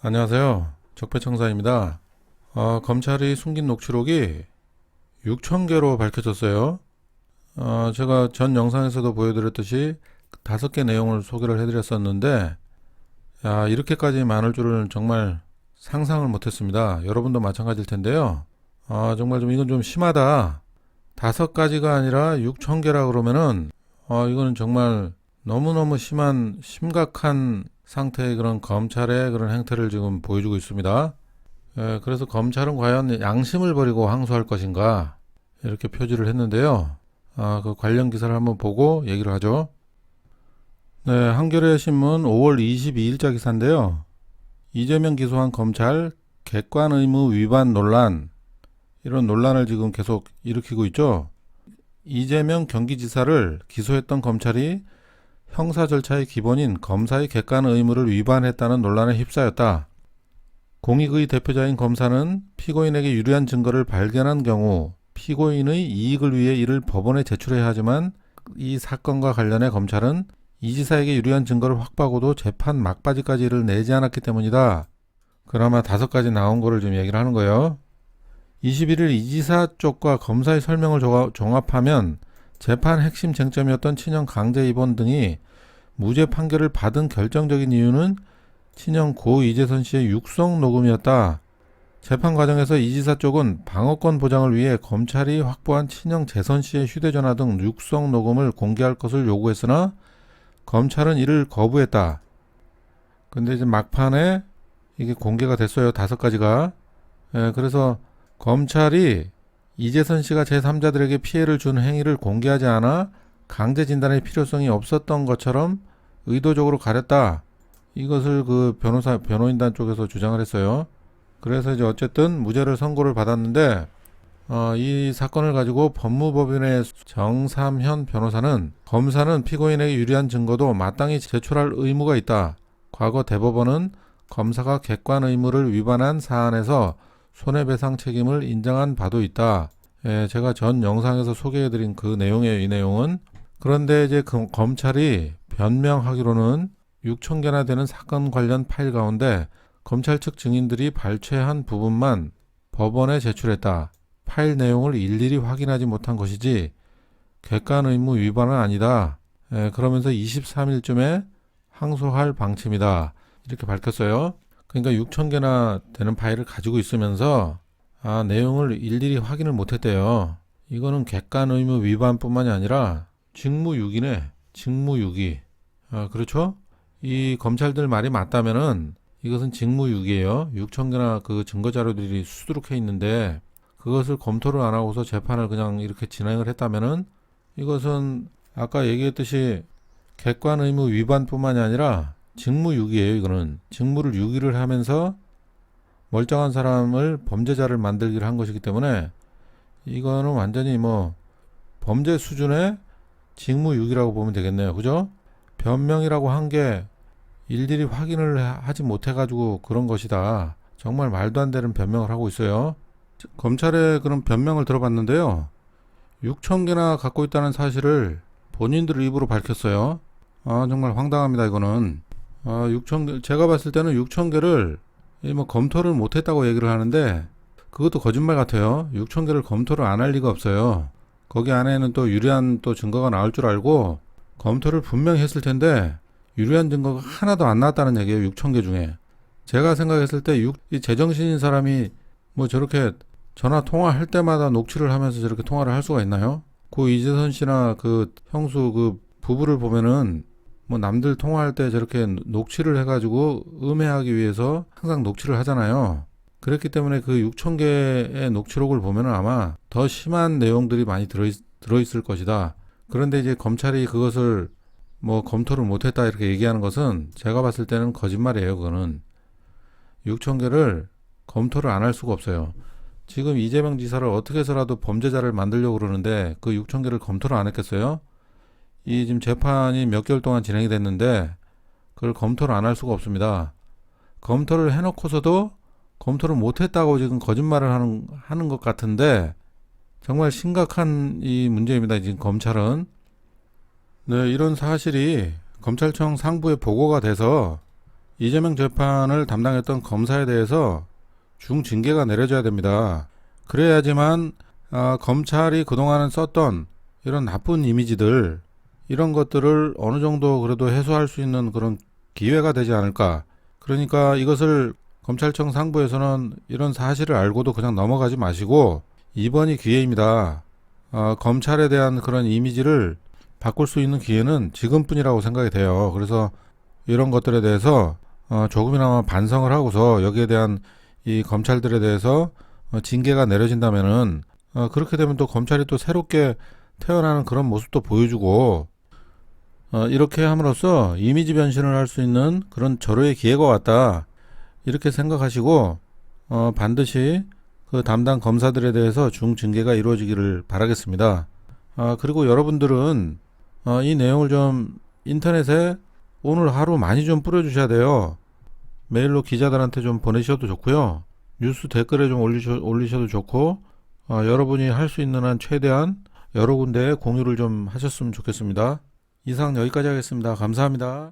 안녕하세요. 적폐청사입니다. 검찰이 숨긴 녹취록이 6,000개로 밝혀졌어요. 제가 전 영상에서도 보여드렸듯이 5개 내용을 소개를 해드렸었는데, 야, 이렇게까지 많을 줄은 정말 상상을 못했습니다. 여러분도 마찬가지일 텐데요. 정말 이건 좀 심하다. 5가지가 아니라 6,000개라 그러면은, 이거는 정말 너무너무 심각한 상태의 그런 검찰의 그런 행태를 지금 보여주고 있습니다. 그래서 검찰은 과연 양심을 버리고 항소할 것인가 이렇게 표지를 했는데요. 그 관련 기사를 한번 보고 얘기를 하죠. 네, 한겨레 신문 5월 22일자 기사인데요. 이재명 기소한 검찰 객관 의무 위반 논란, 이런 논란을 지금 계속 일으키고 있죠. 이재명 경기지사를 기소했던 검찰이 형사 절차의 기본인 검사의 객관 의무를 위반했다는 논란에 휩싸였다. 공익의 대표자인 검사는 피고인에게 유리한 증거를 발견한 경우 피고인의 이익을 위해 이를 법원에 제출해야 하지만, 이 사건과 관련해 검찰은 이 지사에게 유리한 증거를 확보하고도 재판 막바지까지 이를 내지 않았기 때문이다. 그나마 5가지 나온 거를 지금 얘기를 하는 거예요. 21일 이 지사 쪽과 검사의 설명을 종합하면 재판 핵심 쟁점이었던 친형 강제 입원 등이 무죄 판결을 받은 결정적인 이유는 친형 고 이재선 씨의 육성 녹음이었다. 재판 과정에서 이 지사 쪽은 방어권 보장을 위해 검찰이 확보한 친형 재선 씨의 휴대전화 등 육성 녹음을 공개할 것을 요구했으나 검찰은 이를 거부했다. 근데 이제 막판에 이게 공개가 됐어요. 5가지가. 그래서 검찰이 이재선 씨가 제3자들에게 피해를 준 행위를 공개하지 않아 강제 진단의 필요성이 없었던 것처럼 의도적으로 가렸다. 이것을 그 변호인단 쪽에서 주장을 했어요. 그래서 이제 어쨌든 무죄를 선고를 받았는데, 이 사건을 가지고 법무법인의 정삼현 변호사는 검사는 피고인에게 유리한 증거도 마땅히 제출할 의무가 있다. 과거 대법원은 검사가 객관 의무를 위반한 사안에서 손해배상 책임을 인정한 바도 있다. 제가 전 영상에서 소개해드린 그 내용이에요, 이 내용은. 그런데 이제 검찰이 변명하기로는 6,000개나 되는 사건 관련 파일 가운데 검찰 측 증인들이 발췌한 부분만 법원에 제출했다. 파일 내용을 일일이 확인하지 못한 것이지 객관 의무 위반은 아니다. 그러면서 23일쯤에 항소할 방침이다. 이렇게 밝혔어요. 그러니까 6,000개나 되는 파일을 가지고 있으면서 내용을 일일이 확인을 못했대요. 이거는 객관 의무 위반뿐만이 아니라 직무유기네. 직무유기. 그렇죠? 이 검찰들 말이 맞다면은 이것은 직무유기예요. 6,000개나 그 증거자료들이 수두룩해 있는데 그것을 검토를 안 하고서 재판을 그냥 이렇게 진행을 했다면은 이것은 아까 얘기했듯이 객관 의무 위반뿐만이 아니라 직무유기예요. 이거는 직무를 유기를 하면서 멀쩡한 사람을 범죄자를 만들기를 한 것이기 때문에 이거는 완전히 범죄 수준의 직무유기라고 보면 되겠네요. 그죠? 변명이라고 한 게 일일이 확인을 하지 못해가지고 그런 것이다. 정말 말도 안 되는 변명을 하고 있어요. 검찰의 그런 변명을 들어봤는데요. 6,000개나 갖고 있다는 사실을 본인들 입으로 밝혔어요. 정말 황당합니다, 이거는. 6,000개, 제가 봤을 때는 6,000개를 검토를 못했다고 얘기를 하는데 그것도 거짓말 같아요. 6,000개를 검토를 안 할 리가 없어요. 거기 안에는 또 유리한 또 증거가 나올 줄 알고 검토를 분명히 했을 텐데 유리한 증거가 하나도 안 나왔다는 얘기예요. 6,000개 중에. 제가 생각했을 때 이 제정신인 사람이 저렇게 전화 통화할 때마다 녹취를 하면서 저렇게 통화를 할 수가 있나요? 고 이재선 씨나 그 형수 그 부부를 보면은 남들 통화할 때 저렇게 녹취를 해가지고 음해하기 위해서 항상 녹취를 하잖아요. 그렇기 때문에 그 6,000개의 녹취록을 보면은 아마 더 심한 내용들이 많이 들어있을 것이다. 그런데 이제 검찰이 그것을 검토를 못했다 이렇게 얘기하는 것은 제가 봤을 때는 거짓말이에요. 그거는 6,000개를 검토를 안 할 수가 없어요. 지금 이재명 지사를 어떻게 해서라도 범죄자를 만들려고 그러는데 그 6,000개를 검토를 안 했겠어요? 이 지금 재판이 몇 개월 동안 진행이 됐는데 그걸 검토를 안 할 수가 없습니다. 검토를 해놓고서도 검토를 못했다고 지금 거짓말을 하는 것 같은데 정말 심각한 이 문제입니다. 지금 검찰은. 네, 이런 사실이 검찰청 상부에 보고가 돼서 이재명 재판을 담당했던 검사에 대해서 중징계가 내려져야 됩니다. 그래야지만 검찰이 그동안은 썼던 이런 나쁜 이미지들, 이런 것들을 어느 정도 그래도 해소할 수 있는 그런 기회가 되지 않을까. 그러니까 이것을 검찰청 상부에서는 이런 사실을 알고도 그냥 넘어가지 마시고 이번이 기회입니다. 검찰에 대한 그런 이미지를 바꿀 수 있는 기회는 지금뿐이라고 생각이 돼요. 그래서 이런 것들에 대해서 조금이나마 반성을 하고서 여기에 대한 이 검찰들에 대해서 징계가 내려진다면은 그렇게 되면 또 검찰이 또 새롭게 태어나는 그런 모습도 보여주고 이렇게 함으로써 이미지 변신을 할 수 있는 그런 절호의 기회가 왔다. 이렇게 생각하시고 반드시 그 담당 검사들에 대해서 중징계가 이루어지기를 바라겠습니다. 그리고 여러분들은 이 내용을 좀 인터넷에 오늘 하루 많이 좀 뿌려주셔야 돼요. 메일로 기자들한테 좀 보내셔도 좋고요. 뉴스 댓글에 좀 올리셔도 좋고 여러분이 할 수 있는 한 최대한 여러 군데에 공유를 좀 하셨으면 좋겠습니다. 이상 여기까지 하겠습니다. 감사합니다.